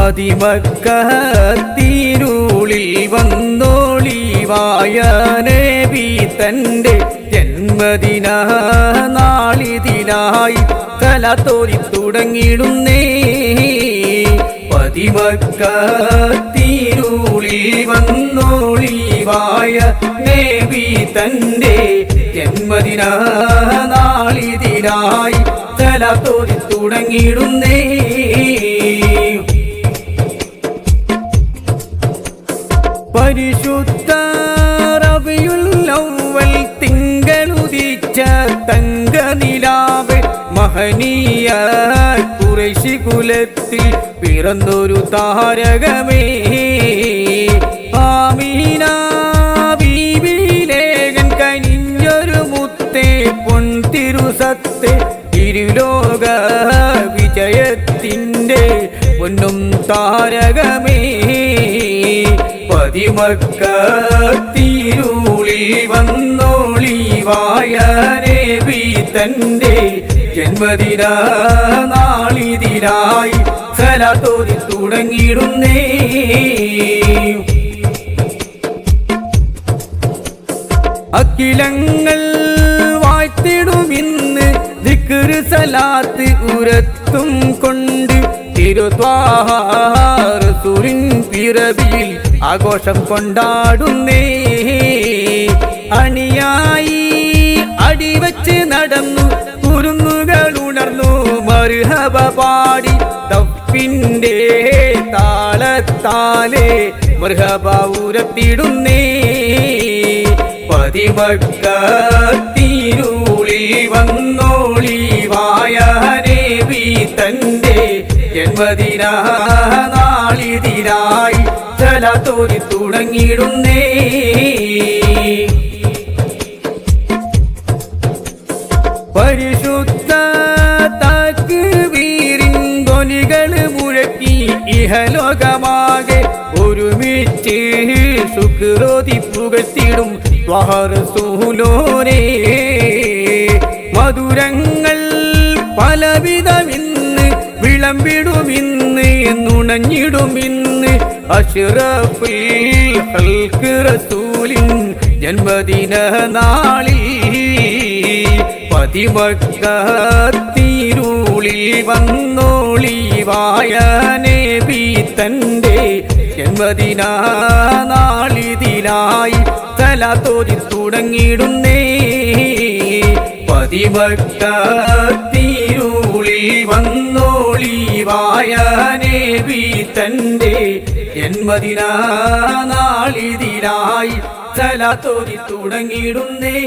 പതിമക്കത്തിരുളിൽ വന്നോളിവായ നബി തന്റെ ജന്മദിന നാളിതിനായി തലത്തോരി തുടങ്ങിടുന്നേ. പതിമക്കത്തിരുളിൽ വന്നോളിവായ നബി തന്റെ ജന്മദിന നാളിതിനായി തലത്തോരി തുടങ്ങിടുന്നേ. പരിശുദ്ധ റബീഉൽ അവ്വൽ തിങ്കളുദിച്ച തങ്കനിലാവ് മഹനീയ ഖുറൈശി കുലത്തിൽ പിറന്നൊരു താരകമേ. ആമീന ബീബിയിലേകൻ കനിഞ്ഞൊരു മുത്തേ പൊൻതിരുസത്തെ ഇരുലോക വിജയത്തിൻ്റെ പൊന്നും താരകമേ. പതിമക്കത്തിരുളിൽ വന്നോളിവായ നബി തന്റെ ജന്മദിന നാളിതിനായി സലാത്തോതി തുടങ്ങിടുന്നേ. അഖിലങ്ങൾ വാഴ്ത്തിടുമിന്ന് ദിക്ർ സലാത്ത് ഉരത്തും കൊണ്ട് തിരുത്വാഹ റസൂലിൻ പിറവിയിൽ ആഘോഷം കൊണ്ടാടുന്നേ. അണിയായി അടിവച്ച് നടന്നു കുരുന്നുകൾ ഉണർന്നു മർഹബ പാടി തപ്പിൻ്റെ താളത്താലെ മർഹബ ഉരത്തിടുന്നേ. പതിമക്കത്തിരുളിൽ വന്നോളിവായ നബി തന്റെ ജന്മദിന നാളിതിനായി സലാത്തോരി തുടങ്ങിടുന്നേ. പരിശുദ്ധ തക്ബീറിൻ ധ്വനികൾ മുഴക്കി ഇഹലോകമാകെ ഒരുമിച്ച് ശുക്രോതി പുകഴ്ത്തിടും ത്വഹ റസൂലോനേ. മധുരങ്ങൾ പലവിധമിന്ന് വിളമ്പിടുമിന്ന് നുണഞ്ഞിടുമിന്ന് അഷ്റഫുൽ ഖൽഖ് റസൂലിൻ ജന്മദിന നാളിൽ. പതിമക്കത്തിരുളിൽ വന്നോളിവായ നബി തന്റെ ജന്മദിന നാളിതിനായി സലാത്തോതി തുടങ്ങിടുന്നേ. പതിമക്കത്തിരുളിൽ വന്നോളിവായ നബി തന്റെ ജന്മദിന നാളിതിനായി സലാത്തോതി തുടങ്ങിടുന്നേ.